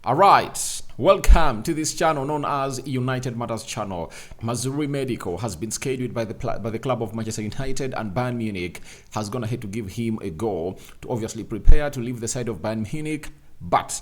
Alright, welcome to this channel known as United Matters channel. Mazraoui Medical has been scheduled by the club of Manchester United, and Bayern Munich has gone ahead to give him a go to obviously prepare to leave the side of Bayern Munich, but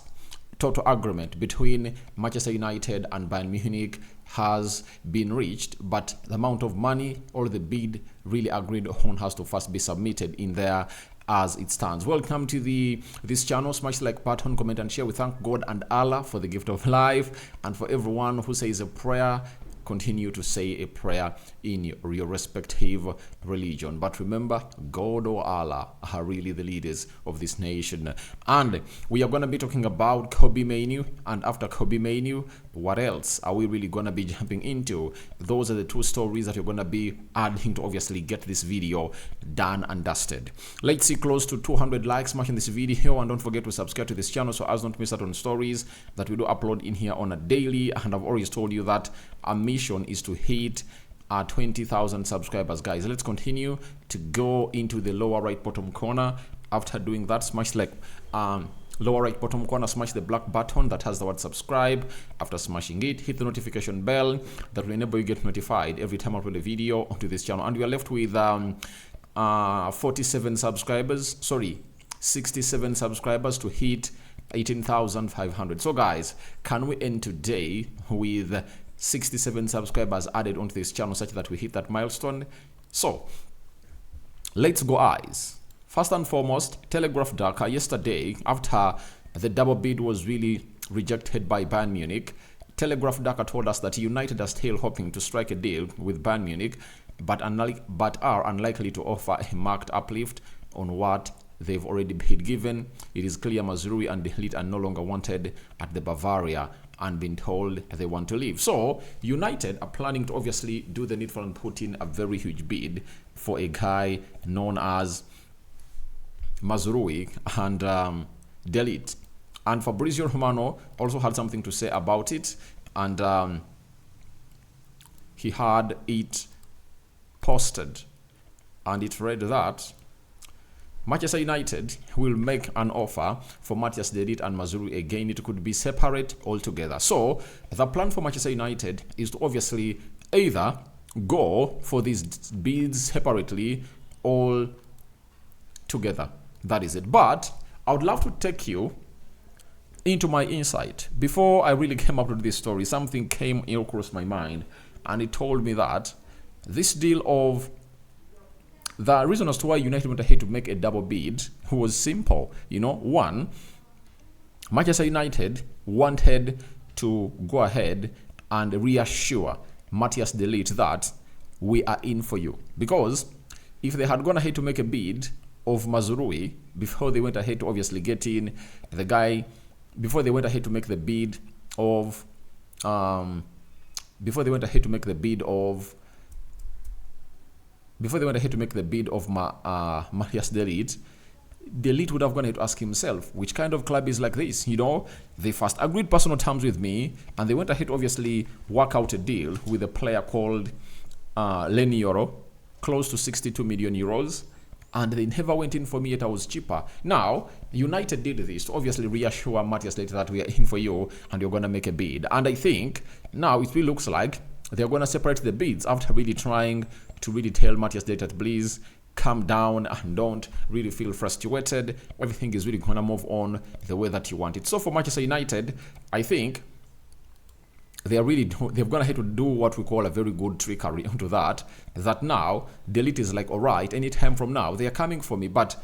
total agreement between Manchester United and Bayern Munich has been reached, but the amount of money or the bid really agreed on has to first be submitted in there as it stands. Welcome to this channel. Smash the like button, comment and share. We thank God and Allah for the gift of life, and for everyone who says a prayer, continue to say a prayer in your respective religion. But remember, God or Allah are really the leaders of this nation. And we are going to be talking about Kobbie Mainoo, and after Kobbie Mainoo, what else are we really going to be jumping into? Those are the two stories that you're going to be adding to obviously get this video done and dusted. Let's see close to 200 likes smashing this video, and don't forget to subscribe to this channel so as not to miss out on stories that we do upload in here on a daily. And I've always told you that our mission is to hit 20,000 subscribers, guys. Let's continue to go into the lower right bottom corner. After doing that, smash like lower right bottom corner, smash the black button that has the word subscribe. After smashing it, hit the notification bell that will enable you get notified every time I upload a video onto this channel. And we are left with 67 subscribers to hit 18,500. So guys, can we end today with 67 subscribers added onto this channel such that we hit that milestone? So let's go, guys. First and foremost, Telegraph Daka yesterday, after the double bid was really rejected by Bayern Munich, Telegraph Daka told us that United are still hoping to strike a deal with Bayern Munich, but are unlikely to offer a marked uplift on what they've already been given. It is clear Mazraoui and Delete are no longer wanted at the Bavaria and been told they want to leave. So United are planning to obviously do the needful and put in a very huge bid for a guy known as Mazraoui and Delete. And Fabrizio Romano also had something to say about it, and he had it posted, and it read that Manchester United will make an offer for Matthias De Ligt and Mazraoui. Again, it could be separate altogether. So the plan for Manchester United is to obviously either go for these bids separately all together. That is it. But I would love to take you into my insight. Before I really came up with this story, something came across my mind, and it told me that this deal of the reason as to why United went ahead to make a double bid was simple. You know, one, Manchester United wanted to go ahead and reassure Matthias De Ligt that we are in for you. Because if they had gone ahead to make a bid of Mazraoui before they went ahead to obviously get in the guy, before they went ahead to make the bid of Matthias De Ligt, De Ligt would have gone ahead to ask himself, which kind of club is like this? You know, they first agreed personal terms with me, and they went ahead to obviously work out a deal with a player called Lenny Yoro, close to 62 million euros, and they never went in for me, yet I was cheaper. Now, United did this to obviously reassure Matthias De Ligt that we are in for you and you're going to make a bid. And I think now it really looks like they're going to separate the bids after really trying to really tell Matthias De Ligt that please calm down and don't really feel frustrated. Everything is really going to move on the way that you want it. So for Manchester United, I think they've gone ahead to do what we call a very good trickery into that now De Ligt is like, all right, anytime from now they are coming for me, but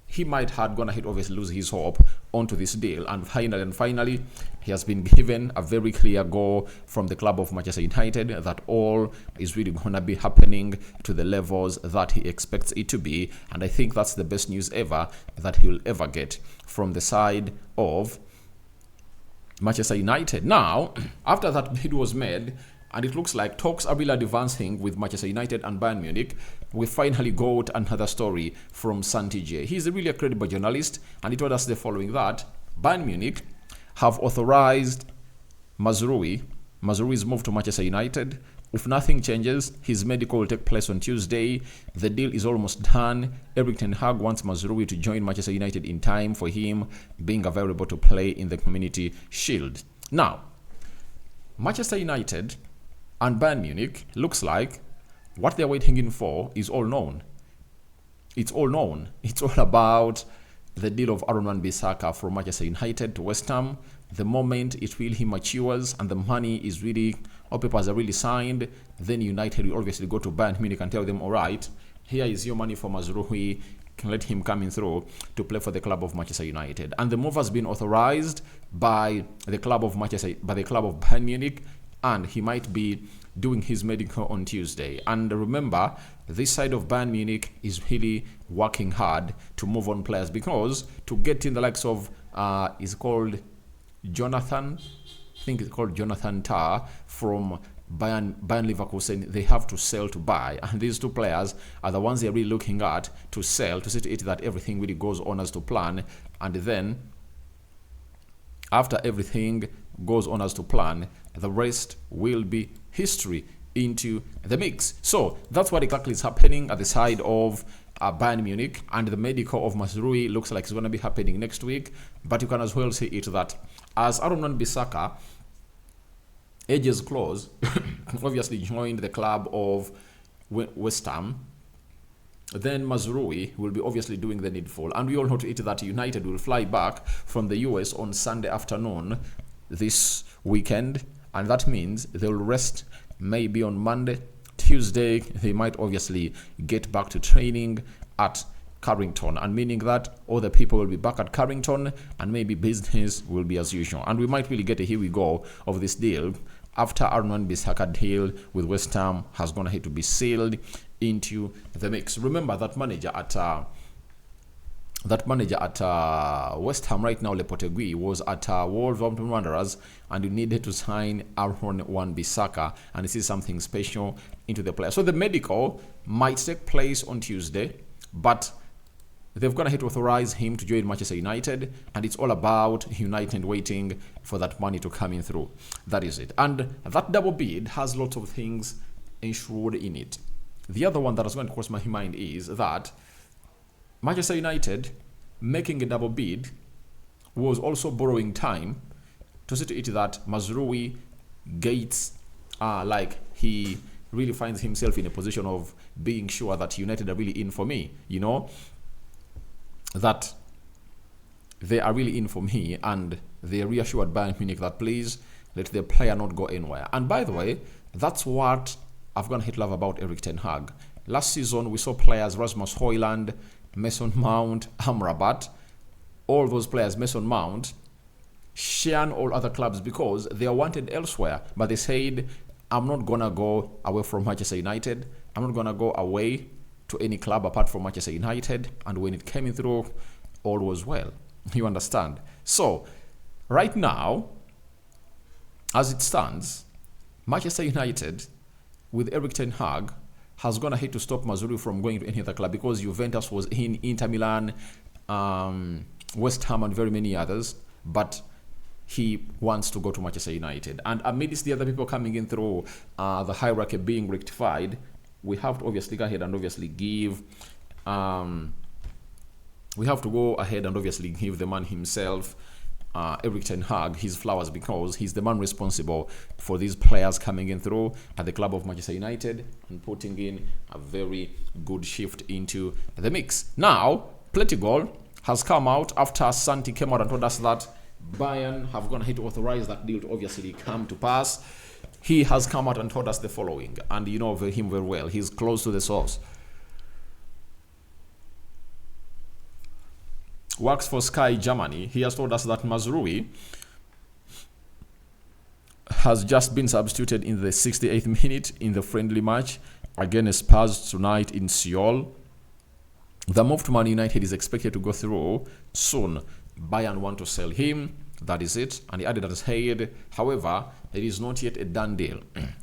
he might have gone ahead obviously lose his hope onto this deal, and finally he has been given a very clear go from the club of Manchester United that all is really going to be happening to the levels that he expects it to be. And I think that's the best news ever that he'll ever get from the side of Manchester United. Now, after that bid was made, and it looks like talks are really advancing with Manchester United and Bayern Munich, we finally got another story from Santi J. He's really a credible journalist, and he told us the following, that Bayern Munich have authorized Mazraoui's move to Manchester United If nothing changes, his medical will take place on Tuesday. The deal is almost done. Erik ten Hag wants Mazraoui to join Manchester United in time for him being available to play in the Community Shield. Now, Manchester United and Bayern Munich looks like what they're waiting in for is all known. It's all known. It's all about the deal of Aaron Wan-Bissaka from Manchester United to West Ham. The moment it really matures and the money is really, all papers are really signed, then United will obviously go to Bayern Munich and tell them, all right, here is your money for Mazraoui, can let him come in through to play for the club of Manchester United. And the move has been authorized by the club of Bayern Munich, and he might be doing his medical on Tuesday. And remember, this side of Bayern Munich is really working hard to move on players, because to get in the likes of is called Jonathan, I think it's called Jonathan Tah from Bayern Leverkusen, they have to sell to buy, and these two players are the ones they're really looking at to sell, to see to it that everything really goes on as to plan. And then after everything goes on as to plan, the rest will be history into the mix. So that's what exactly is happening at the side of Bayern Munich, and the medical of Mazraoui looks like it's going to be happening next week. But you can as well see it that as Aaron Wan-Bissaka ages close, obviously joined the club of West Ham, then Mazraoui will be obviously doing the needful. And we all know to it that United will fly back from the US on Sunday afternoon this weekend, and that means they'll rest maybe on Monday. Tuesday, they might obviously get back to training at Carrington, and meaning that all the people will be back at Carrington and maybe business will be as usual. And we might really get a here we go of this deal after Aaron Wan-Bissaka deal with West Ham has gone ahead to be sealed into the mix. Remember that manager at West Ham right now, Lopetegui, was at Wolverhampton Wanderers, and you needed to sign Aaron Wan-Bissaka, and this is something special into the player. So the medical might take place on Tuesday, but they've gone ahead to authorize him to join Manchester United, and it's all about United waiting for that money to come in through. That is it. And that double bid has lots of things ensured in it. The other one that is going to cross my mind is that Manchester United making a double bid was also borrowing time to see to it that Mazraoui gets like he really finds himself in a position of being sure that United are really in for me, you know, that they are really in for me, and they reassured Bayern Munich that please let the player not go anywhere. And by the way, that's what I've gone hit love about Erik ten Hag. Last season we saw players Rasmus Højlund, Mason Mount, Amrabat, all those players, Mason Mount, shun all other clubs because they are wanted elsewhere. But they said, I'm not going to go away from Manchester United. I'm not going to go away to any club apart from Manchester United. And when it came in through, all was well. You understand? So, right now, as it stands, Manchester United, with Erik ten Hag, has gone ahead to stop Mazraoui from going to any other club because Juventus was in, Inter Milan, West Ham, and very many others. But he wants to go to Manchester United. And amidst the other people coming in through the hierarchy being rectified, we have to obviously go ahead and obviously give the man himself, Erik ten Hag, his flowers, because he's the man responsible for these players coming in through at the club of Manchester United and putting in a very good shift into the mix. Now, Pletigol has come out after Santi came out and told us that Bayern have gone ahead to authorize that deal to obviously come to pass. He has come out and told us the following, and you know him very well. He's close to the source. Works for Sky Germany. He has told us that Mazraoui has just been substituted in the 68th minute in the friendly match against Spurs tonight in Seoul. The move to Man United is expected to go through soon. Bayern want to sell him. That is it. And he added that said, however, it is not yet a done deal.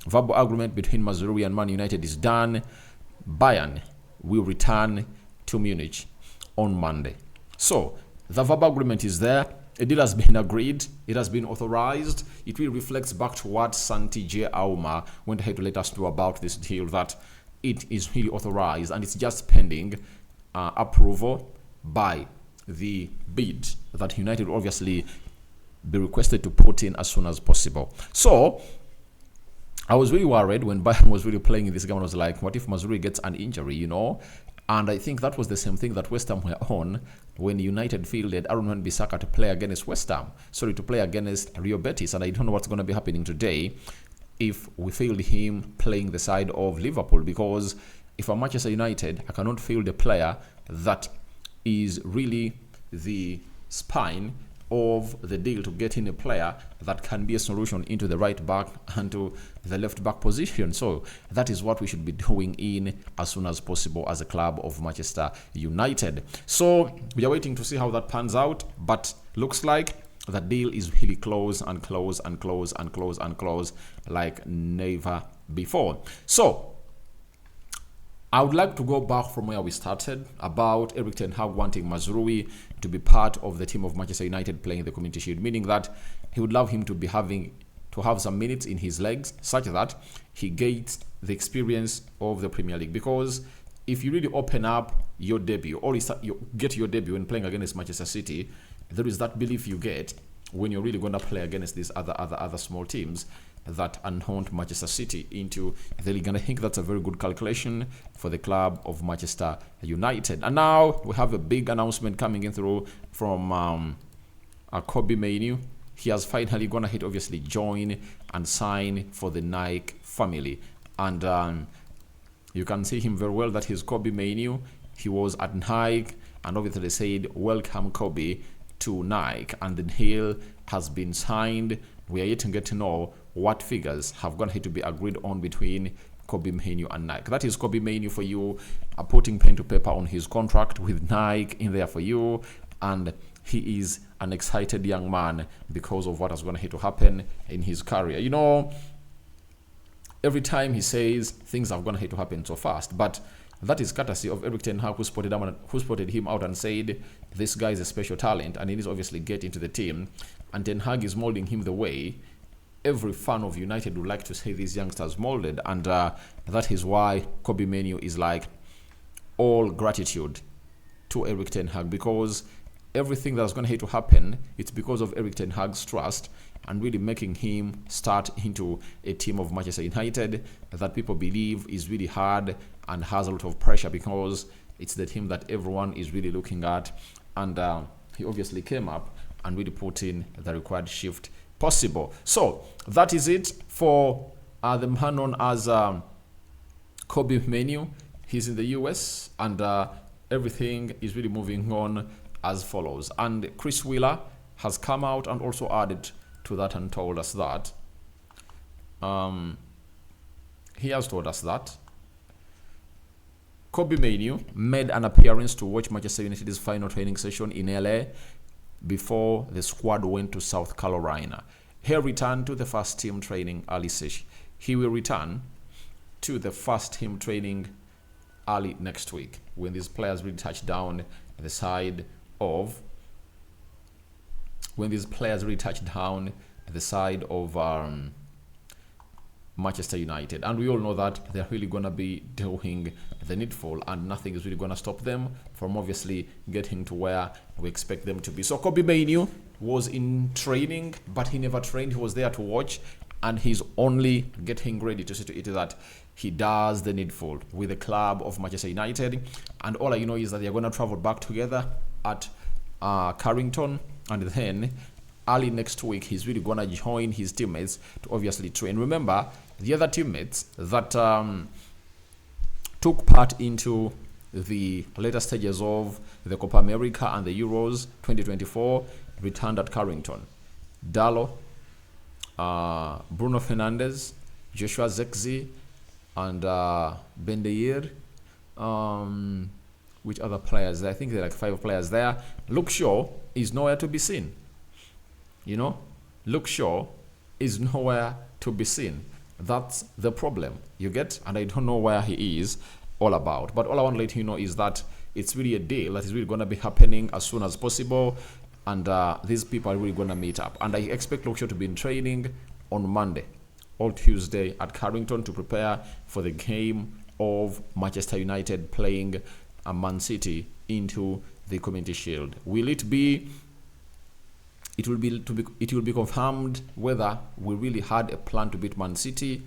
Verbal agreement between Mazraoui and Man United is done. Bayern will return to Munich on Monday. So, the verbal agreement is there. a deal has been agreed. It has been authorized. It really reflects back to what Santi J. Auma went ahead to let us know about this deal, that it is really authorized and it's just pending approval by the bid that United will obviously be requested to put in as soon as possible. So I was really worried when Bayern was really playing in this game. I was like, what if Mazraoui gets an injury, you know? And I think that was the same thing that West Ham were on when United fielded Aaron Wan-Bissaka to play against West Ham. Sorry, to play against Real Betis. And I don't know what's going to be happening today if we field him playing the side of Liverpool. Because if I'm Manchester United, I cannot field a player that is really the spine of the deal to get in a player that can be a solution into the right back and to the left back position. So that is what we should be doing in as soon as possible as a club of Manchester United. So we are waiting to see how that pans out, but looks like that deal is really close and close and close and close and close like never before. So I would like to go back from where we started about Erik ten Hag wanting Mazraoui to be part of the team of Manchester United playing the Community Shield, meaning that he would love him to have some minutes in his legs such that he gets the experience of the Premier League. Because if you really open up your debut or you get your debut when playing against Manchester City, there is that belief you get when you're really going to play against these other small teams that unhaunt Manchester City into the league. And I think that's a very good calculation for the club of Manchester United. And now we have a big announcement coming in through from Kobbie Mainoo. He has finally gone ahead, obviously, join and sign for the Nike family. And you can see him very well that he's Kobbie Mainoo. He was at Nike, and obviously they said, welcome Kobbie to Nike. And the deal has been signed. We are yet to get to know what figures have gone ahead to be agreed on between Kobbie Mainoo and Nike. That is Kobbie Mainoo for you, putting pen to paper on his contract with Nike in there for you. And he is an excited young man because of what has gone ahead to happen in his career. You know, every time he says things have gone ahead to happen so fast, but that is courtesy of Erik ten Hag, who spotted him out and said, this guy is a special talent and he needs obviously get into the team. And Ten Hag is molding him the way every fan of United would like to see these youngsters molded. And that is why Kobbie Mainoo is like all gratitude to Erik ten Hag, because everything that's going to happen, it's because of Erik ten Hag's trust and really making him start into a team of Manchester United that people believe is really hard and has a lot of pressure, because it's the team that everyone is really looking at. And he obviously came up and really put in the required shift possible. So that is it for the man known as Kobbie Mainoo. He's in the US, and everything is really moving on as follows. And Chris Wheeler has come out and also added to that and told us that he has told us that Kobbie Mainoo made an appearance to watch Manchester United's final training session in LA before the squad went to South Carolina. He returned to the first team training early session. He will return to the first team training early next week when these players really touch down the side of Manchester United. And we all know that they're really going to be doing the needful, and nothing is really going to stop them from obviously getting to where we expect them to be. So Kobbie Mainoo was in training, but he never trained. He was there to watch, and he's only getting ready to see to it that he does the needful with the club of Manchester United. And all I know is that they're going to travel back together at Carrington, and then early next week he's really going to join his teammates to obviously train. Remember, the other teammates that took part into the later stages of the Copa America and the Euros 2024 returned at Carrington. Dallo, Bruno Fernandes, Joshua Zexi, and Bendeir. Which other players? I think there are like 5 players there. Luke Shaw is nowhere to be seen. You know, Luke Shaw is nowhere to be seen. That's the problem, you get? And I don't know where he is all about. But all I want to let you know is that it's really a deal that is really going to be happening as soon as possible. and these people are really going to meet up. And I expect Noussair to be in training on Monday or Tuesday at Carrington to prepare for the game of Manchester United playing Man City into the Community Shield. Will it be? It will be confirmed whether we really had a plan to beat Man City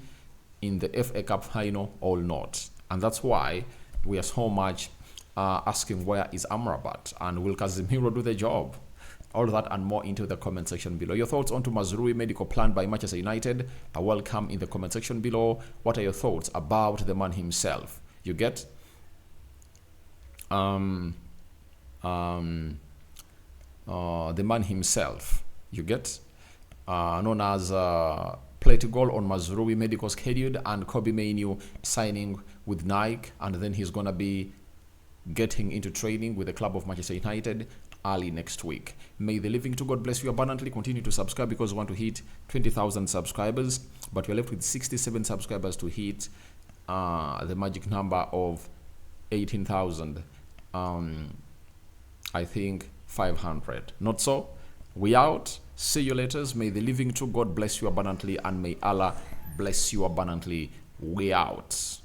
in the FA Cup final or not. And that's why we are so much asking, where is Amrabat and will Casemiro do the job? All that and more into the comment section below. Your thoughts onto Mazraoui medical plan by Manchester United are welcome in the comment section below. What are your thoughts about the man himself? You get? The man himself, you get? Known as play to goal on Mazraoui medical scheduled, and Kobbie Mainoo signing with Nike, and then he's gonna be getting into training with the club of Manchester United early next week. May the living to God bless you abundantly. Continue to subscribe because we want to hit 20,000 subscribers, but we're left with 67 subscribers to hit the magic number of 18,000. I think 500. Not so? We out. See you later. May the living to God bless you abundantly, and may Allah bless you abundantly. We out.